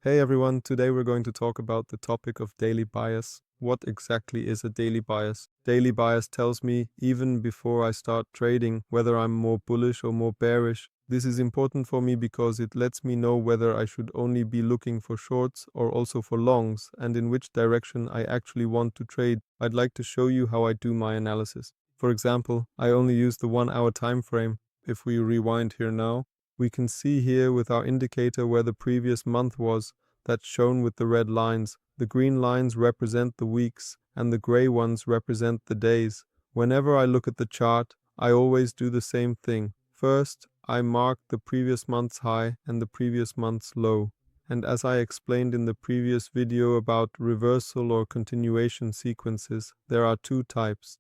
Hey everyone, today we're going to talk about the topic of daily bias. What exactly is a daily bias? Daily bias tells me, even before I start trading, whether I'm more bullish or more bearish. This is important for me because it lets me know whether I should only be looking for shorts or also for longs, and in which direction I actually want to trade. I'd like to show you how I do my analysis. For example, I only use the 1 hour time frame. If we rewind here now, we can see here with our indicator where the previous month was. That's shown with the red lines. The green lines represent the weeks and the gray ones represent the days. Whenever I look at the chart, I always do the same thing. First, I mark the previous month's high and the previous month's low. And as I explained in the previous video about reversal or continuation sequences, there are two types.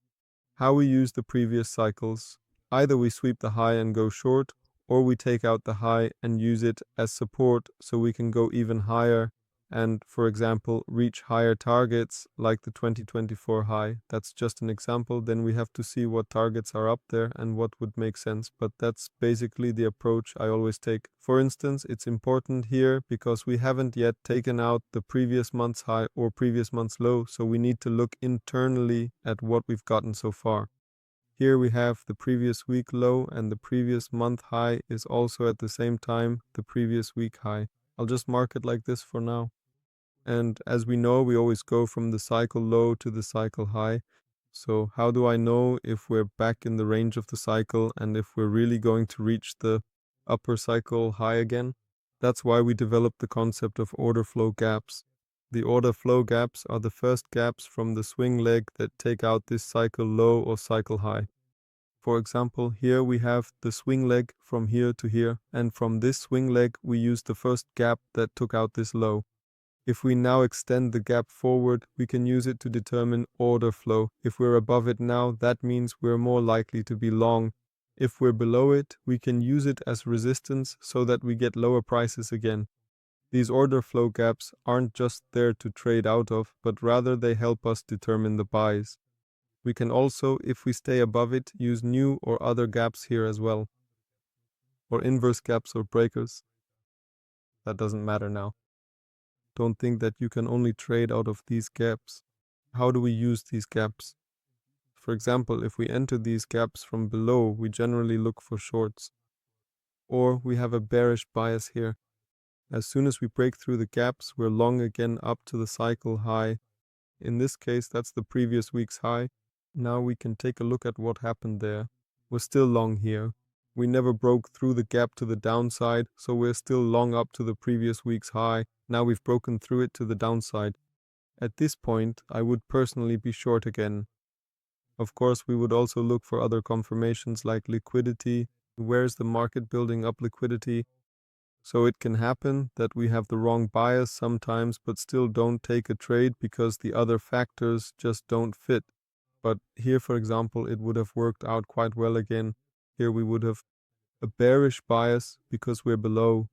How we use the previous cycles. Either we sweep the high and go short, or we take out the high and use it as support so we can go even higher and, for example, reach higher targets like the 2024 high. That's just an example. Then we have to see what targets are up there and what would make sense. But that's basically the approach I always take. For instance, it's important here because we haven't yet taken out the previous month's high or previous month's low, so we need to look internally at what we've gotten so far. Here we have the previous week low and the previous month high is also at the same time the previous week high. I'll just mark it like this for now. And as we know, we always go from the cycle low to the cycle high. So how do I know if we're back in the range of the cycle and if we're really going to reach the upper cycle high again? That's why we developed the concept of order flow gaps. The order flow gaps are the first gaps from the swing leg that take out this cycle low or cycle high. For example, here we have the swing leg from here to here, and from this swing leg we use the first gap that took out this low. If we now extend the gap forward, we can use it to determine order flow. If we're above it now, that means we're more likely to be long. If we're below it, we can use it as resistance so that we get lower prices again. These order flow gaps aren't just there to trade out of, but rather they help us determine the buys. We can also, if we stay above it, use new or other gaps here as well. Or inverse gaps or breakers. That doesn't matter now. Don't think that you can only trade out of these gaps. How do we use these gaps? For example, if we enter these gaps from below, we generally look for shorts. Or we have a bearish bias here. As soon as we break through the gaps, we're long again up to the cycle high. In this case, that's the previous week's high. Now we can take a look at what happened there. We're still long here. We never broke through the gap to the downside, so we're still long up to the previous week's high. Now we've broken through it to the downside. At this point, I would personally be short again. Of course, we would also look for other confirmations like liquidity. Where's the market building up liquidity? So it can happen that we have the wrong bias sometimes, but still don't take a trade because the other factors just don't fit. But here, for example, it would have worked out quite well again. Here we would have a bearish bias because we're below.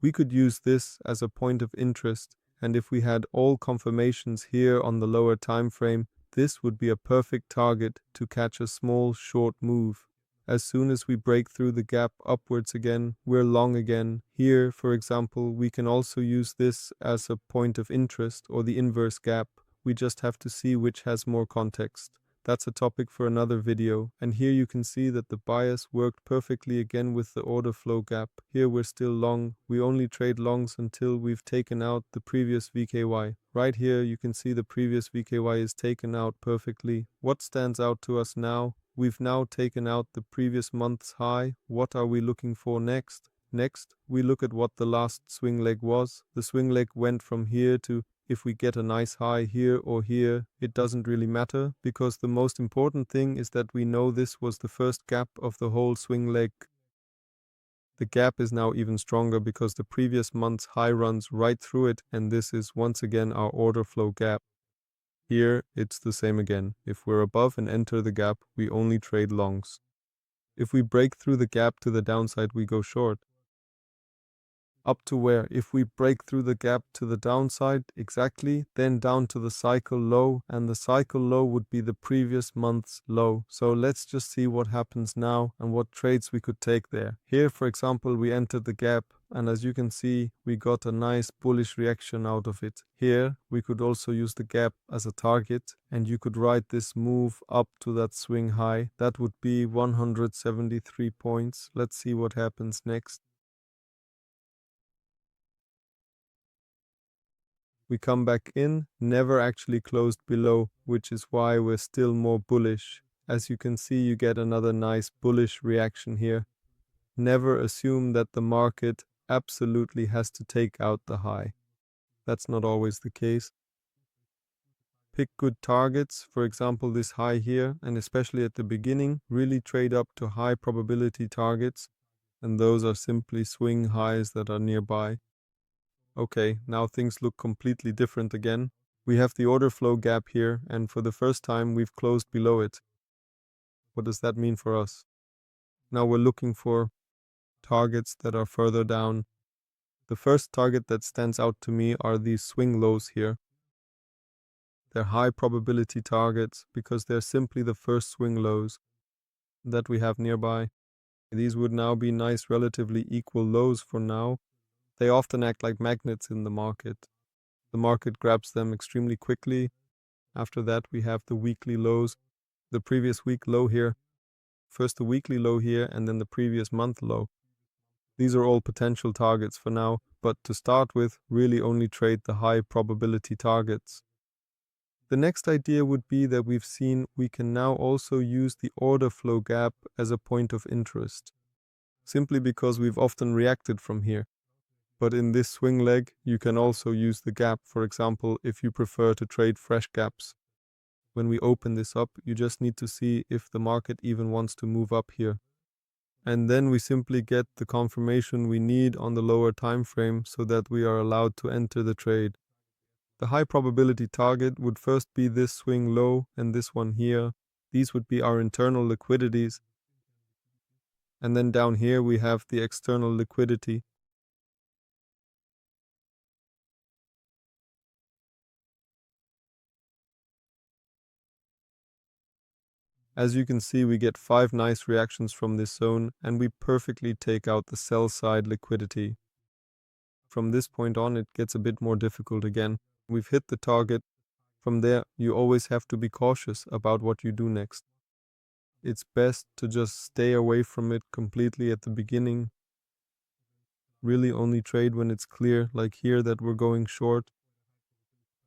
We could use this as a point of interest, and if we had all confirmations here on the lower time frame, this would be a perfect target to catch a small short move. As soon as we break through the gap upwards again, we're long again. Here, for example, we can also use this as a point of interest or the inverse gap. We just have to see which has more context. That's a topic for another video. And here you can see that the bias worked perfectly again with the order flow gap. Here we're still long. We only trade longs until we've taken out the previous VKY. Right here you can see the previous VKY is taken out perfectly. What stands out to us now? We've now taken out the previous month's high. What are we looking for next? Next, we look at what the last swing leg was. The swing leg went from here to, if we get a nice high here or here, it doesn't really matter, because the most important thing is that we know this was the first gap of the whole swing leg. The gap is now even stronger because the previous month's high runs right through it, and this is once again our order flow gap. Here, it's the same again. If we're above and enter the gap, we only trade longs. If we break through the gap to the downside, we go short. Up to where? If we break through the gap to the downside, exactly, then down to the cycle low, and the cycle low would be the previous month's low. So let's just see what happens now and what trades we could take there. Here, for example, we entered the gap. and as you can see, we got a nice bullish reaction out of it. Here, we could also use the gap as a target, and you could ride this move up to that swing high. That would be 173 points. Let's see what happens next. We come back in, never actually closed below, which is why we're still more bullish. As you can see, you get another nice bullish reaction here. Never assume that the market absolutely has to take out the high. That's not always the case. Pick good targets, for example this high here, and especially at the beginning, really trade up to high probability targets, and those are simply swing highs that are nearby. Okay, now things look completely different again. We have the order flow gap here, and for the first time we've closed below it. What does that mean for us? Now we're looking for targets that are further down. The first target that stands out to me are these swing lows here. They're high probability targets because they're simply the first swing lows that we have nearby. These would now be nice relatively equal lows for now. They often act like magnets in the market. The market grabs them extremely quickly. After that we have the weekly lows, the previous week low here, first the weekly low here, and then the previous month low. These are all potential targets for now, but to start with, really only trade the high probability targets. The next idea would be that we've seen we can now also use the order flow gap as a point of interest, simply because we've often reacted from here. But in this swing leg, you can also use the gap, for example, if you prefer to trade fresh gaps. When we open this up, you just need to see if the market even wants to move up here. And then we simply get the confirmation we need on the lower time frame so that we are allowed to enter the trade. The high probability target would first be this swing low and this one here. These would be our internal liquidities. And then down here we have the external liquidity. As you can see, we get 5 nice reactions from this zone, and we perfectly take out the sell side liquidity. From this point on, it gets a bit more difficult again. We've hit the target. From there, you always have to be cautious about what you do next. It's best to just stay away from it completely at the beginning. Really only trade when it's clear, like here, that we're going short.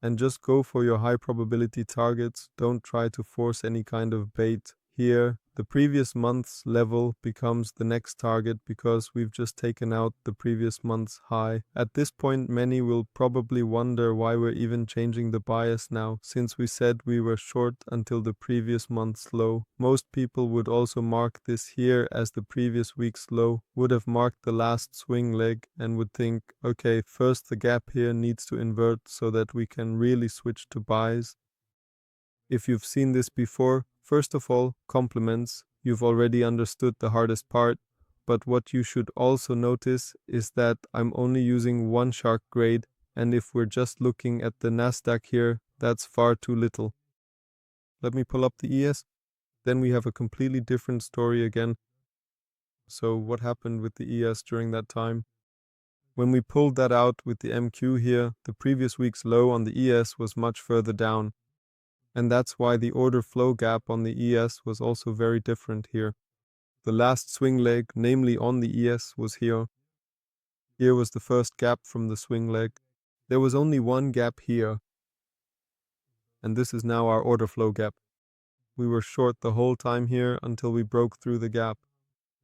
And just go for your high probability targets. Don't try to force any kind of bait. Here, the previous month's level becomes the next target because we've just taken out the previous month's high. At this point, many will probably wonder why we're even changing the bias now, since we said we were short until the previous month's low. Most people would also mark this here as the previous week's low, would have marked the last swing leg and would think, okay, first the gap here needs to invert so that we can really switch to buys. If you've seen this before, first of all, compliments. You've already understood the hardest part, but what you should also notice is that I'm only using one shark grade, and if we're just looking at the Nasdaq here, that's far too little. Let me pull up the ES. Then we have a completely different story again. So what happened with the ES during that time? When we pulled that out with the MQ here, the previous week's low on the ES was much further down. And that's why the order flow gap on the ES was also very different here. The last swing leg, namely on the ES, was here. Here was the first gap from the swing leg. There was only one gap here. And this is now our order flow gap. We were short the whole time here until we broke through the gap.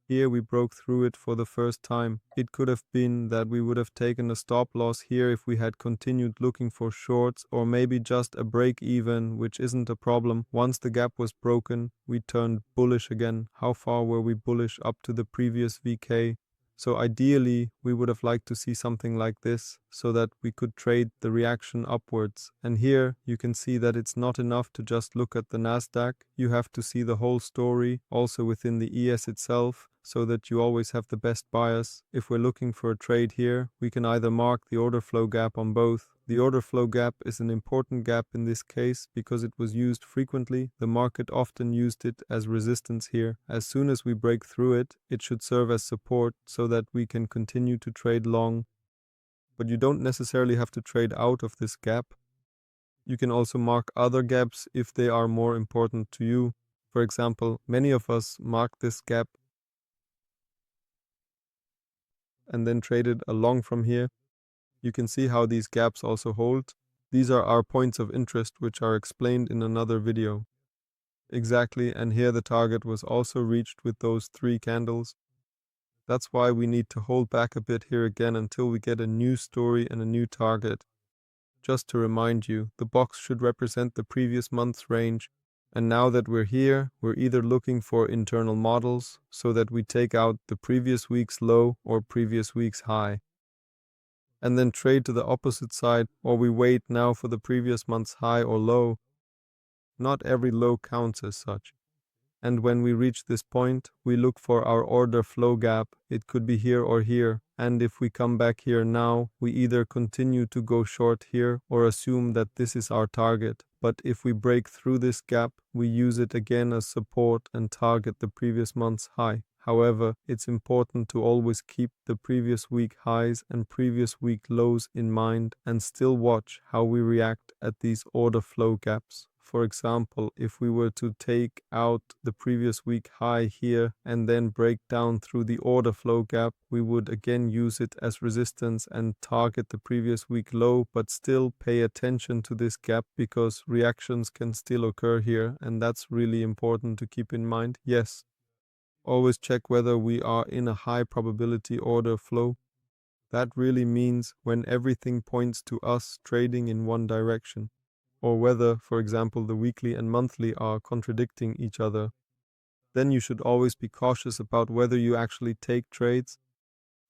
Here we broke through it for the first time. It could have been that we would have taken a stop loss here if we had continued looking for shorts, or maybe just a break even, which isn't a problem. Once the gap was broken, we turned bullish again. How far were we bullish? Up to the previous VK. So ideally, we would have liked to see something like this so that we could trade the reaction upwards. And here you can see that it's not enough to just look at the Nasdaq. You have to see the whole story, also within the ES itself. so that you always have the best bias. If we're looking for a trade here, we can either mark the order flow gap on both. The order flow gap is an important gap in this case because it was used frequently. The market often used it as resistance here. As soon as we break through it, it should serve as support so that we can continue to trade long. But you don't necessarily have to trade out of this gap. You can also mark other gaps if they are more important to you. For example, many of us mark this gap and then traded along from here. You can see how these gaps also hold. These are our points of interest, which are explained in another video. Exactly, and here the target was also reached with those 3 candles. That's why we need to hold back a bit here again until we get a new story and a new target. Just to remind you, the box should represent the previous month's range. And now that we're here, we're either looking for internal models so that we take out the previous week's low or previous week's high, and then trade to the opposite side, or we wait now for the previous month's high or low. Not every low counts as such. And when we reach this point, we look for our order flow gap. It could be here or here. And if we come back here now, we either continue to go short here or assume that this is our target. But if we break through this gap, we use it again as support and target the previous month's high. However, it's important to always keep the previous week highs and previous week lows in mind and still watch how we react at these order flow gaps. For example, if we were to take out the previous week high here and then break down through the order flow gap, we would again use it as resistance and target the previous week low, but still pay attention to this gap because reactions can still occur here, and that's really important to keep in mind. Yes, always check whether we are in a high probability order flow. That really means when everything points to us trading in one direction, or whether, for example, the weekly and monthly are contradicting each other. Then you should always be cautious about whether you actually take trades,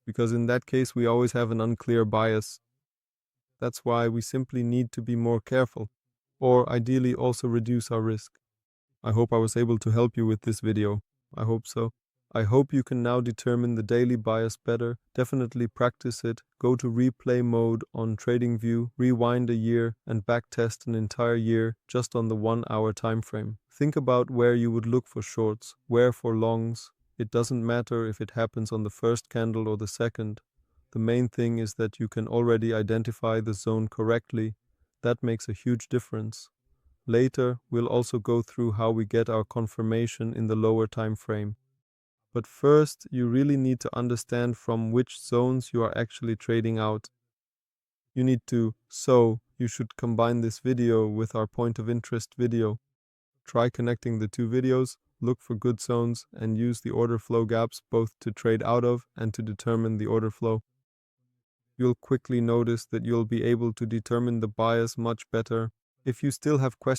because in that case we always have an unclear bias. That's why we simply need to be more careful, or ideally also reduce our risk. I hope I was able to help you with this video. I hope so. I hope you can now determine the daily bias better. Definitely practice it. Go to replay mode on TradingView, rewind a year, and backtest an entire year just on the 1 hour time frame. Think about where you would look for shorts, where for longs. It doesn't matter if it happens on the first candle or the second. The main thing is that you can already identify the zone correctly. That makes a huge difference. Later, we'll also go through how we get our confirmation in the lower time frame. But first, you really need to understand from which zones you are actually trading out. So you should combine this video with our point of interest video. Try connecting the 2 videos, look for good zones, and use the order flow gaps both to trade out of and to determine the order flow. You'll quickly notice that you'll be able to determine the bias much better. If you still have questions,